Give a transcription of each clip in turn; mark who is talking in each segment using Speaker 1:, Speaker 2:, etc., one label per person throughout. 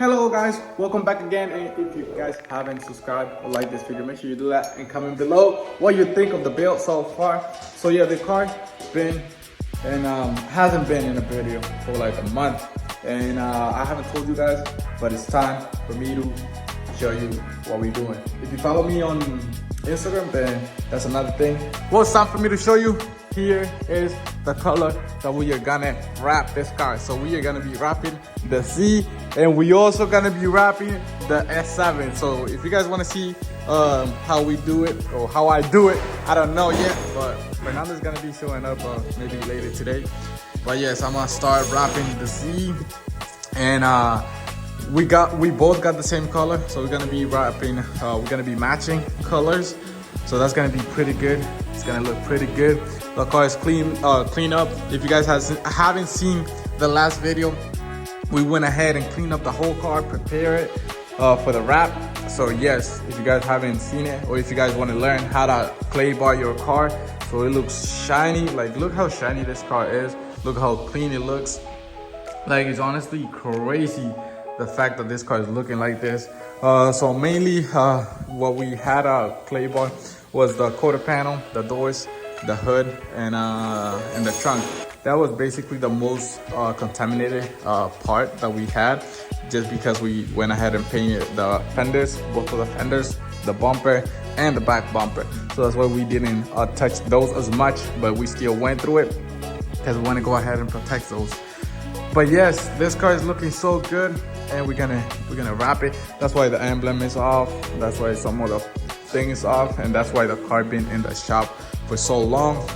Speaker 1: Hello guys, welcome back again, and if you guys haven't subscribed or liked this video, make sure you do that and comment below what you think of the build so far. So yeah, the car been and hasn't been in a video for like a month, and I haven't told you guys, but it's time for me to show you what we're doing. If you follow me on Instagram, then that's another thing. Well, it's time for me to show you. Here is the color that we are gonna wrap this car. So we are gonna be wrapping the Z, and we also gonna be wrapping the S7. So if you guys wanna see how we do it or how I do it, I don't know yet, but Fernando's gonna be showing up maybe later today. But yes, I'm gonna start wrapping the Z, and we both got the same color, so we're gonna be wrapping. We're gonna be matching colors, so that's gonna be pretty good. It's gonna look pretty good. The car is clean up. If you guys haven't seen the last video, we went ahead and cleaned up the whole car, prepare it for the wrap. So yes, if you guys haven't seen it, or if you guys want to learn how to clay bar your car so it looks shiny, like look how shiny this car is, look how clean it looks. Like, it's honestly crazy the fact that this car is looking like this. So mainly what we had clay bar was the quarter panel, the doors, the hood, and the trunk. That was basically the most contaminated part that we had, just because we went ahead and painted the fenders, both of the fenders, the bumper and the back bumper. So that's why we didn't touch those as much, but we still went through it because we want to go ahead and protect those. But yes, this car is looking so good, and we're gonna wrap it. That's why the emblem is off, that's why some of the thing is off, and that's why the car been in the shop for so long.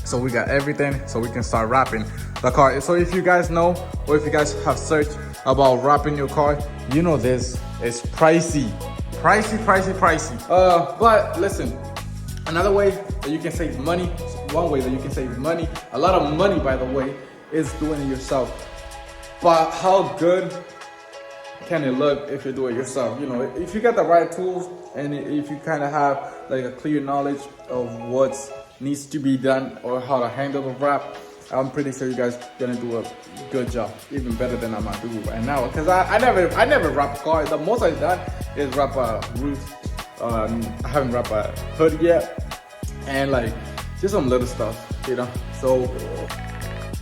Speaker 1: So we got everything, so we can start wrapping the car. So if you guys know, or if you guys have searched about wrapping your car, you know this is pricey. But listen, another way that you can save money, one way that you can save money, a lot of money by the way, is doing it yourself. But how good can it look if you do it yourself? You know, if you got the right tools, and if you kind of have like a clear knowledge of what needs to be done or how to handle the wrap, I'm pretty sure you guys gonna do a good job, even better than I'm gonna do right now. Cause I never wrap a car. The most I've done is wrap a roof. I haven't wrapped a hood yet, and like just some little stuff, you know. So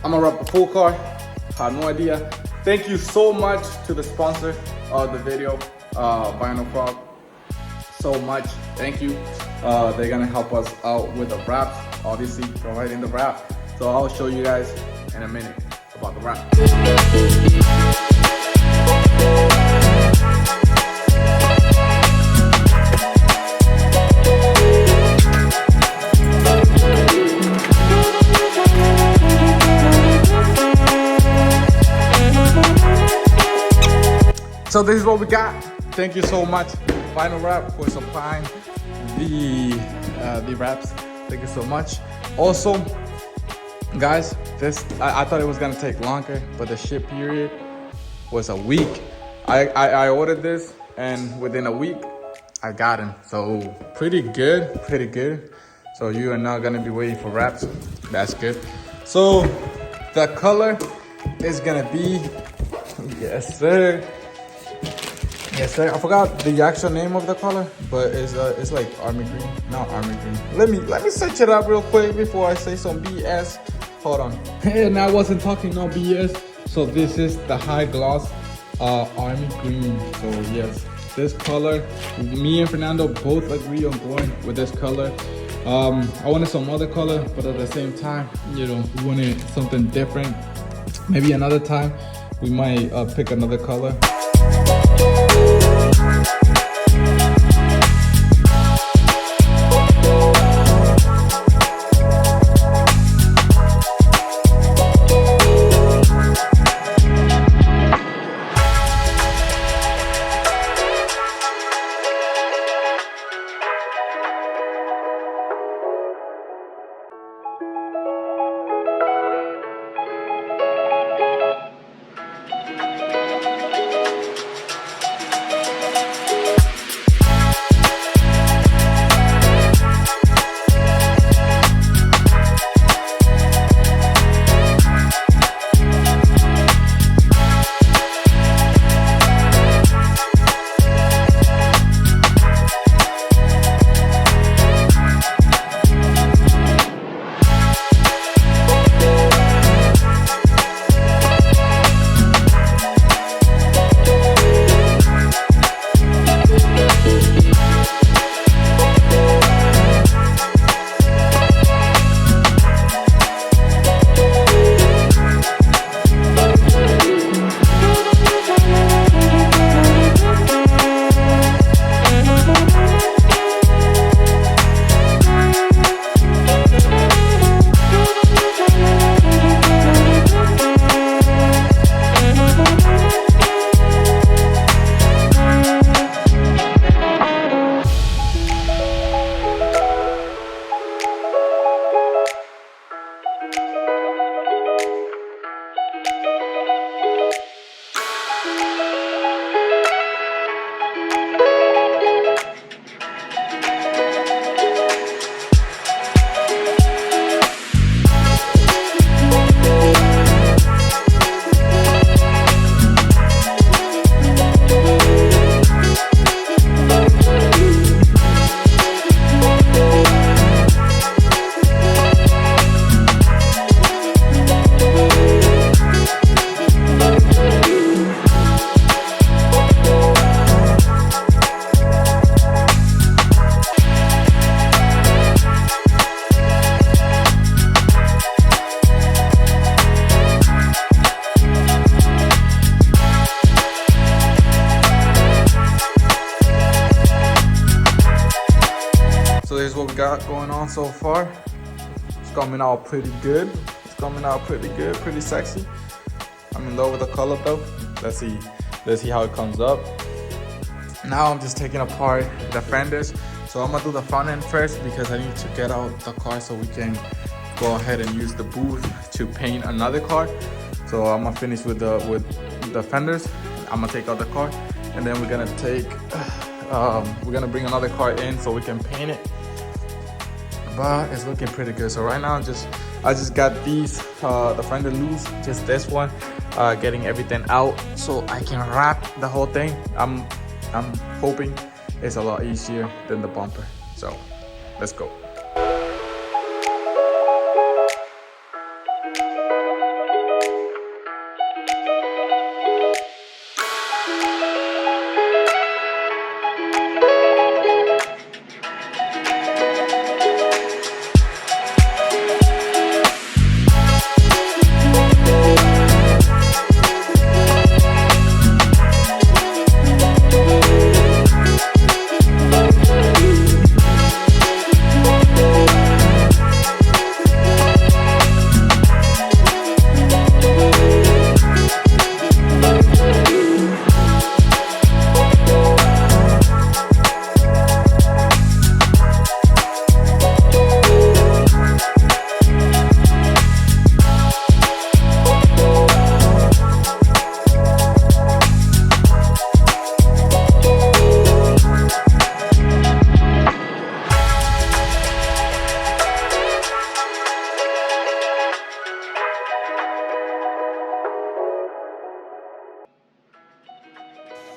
Speaker 1: I'm gonna wrap a full car. I have no idea. Thank you so much to the sponsor of the video, Vinyl Frog. So much, thank you. They're gonna help us out with the wraps, obviously providing the wrap. So I'll show you guys in a minute about the wrap. So this is what we got. Thank you so much, Vinyl Wrap, for supplying the wraps. Thank you so much. Also, guys, I thought it was gonna take longer, but the ship period was a week. I ordered this, and within a week, I got him. So pretty good. So you are not gonna be waiting for wraps. That's good. So the color is gonna be, yes sir. Yes sir, I forgot the actual name of the color, but it's like army green, not army green. Let me search it up real quick before I say some BS. Hold on. And I wasn't talking no BS. So this is the high gloss army green. So yes, this color, me and Fernando both agree on going with this color. I wanted some other color, but at the same time, you know, we wanted something different. Maybe another time we might pick another color. got going on so far. It's coming out pretty good. It's coming out pretty good, pretty sexy. I'm in love with the color though. Let's see how it comes up. Now I'm just taking apart the fenders. So I'm gonna do the front end first because I need to get out the car so we can go ahead and use the booth to paint another car. So I'm gonna finish with the fenders. I'm gonna take out the car, and then we're gonna bring another car in so we can paint it. But it's looking pretty good. So right now I just got these the fender loose, just this one, getting everything out so I can wrap the whole thing. I'm hoping it's a lot easier than the bumper. So let's go.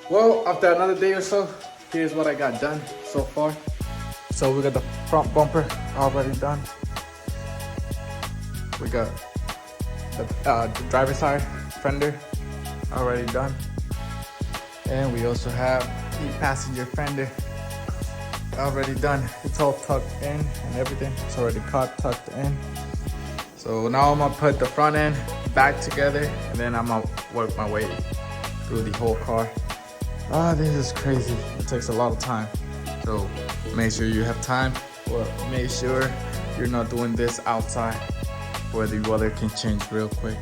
Speaker 1: Well, after another day or so, here's what I got done so far. So we got the front bumper already done. We got the driver's side fender already done. And we also have the passenger fender already done. It's all tucked in and everything. It's already cut, tucked in. So now I'm gonna put the front end back together, and then I'm gonna work my way through the whole car. This is crazy. It takes a lot of time. So make sure you have time, or make sure you're not doing this outside where the weather can change real quick.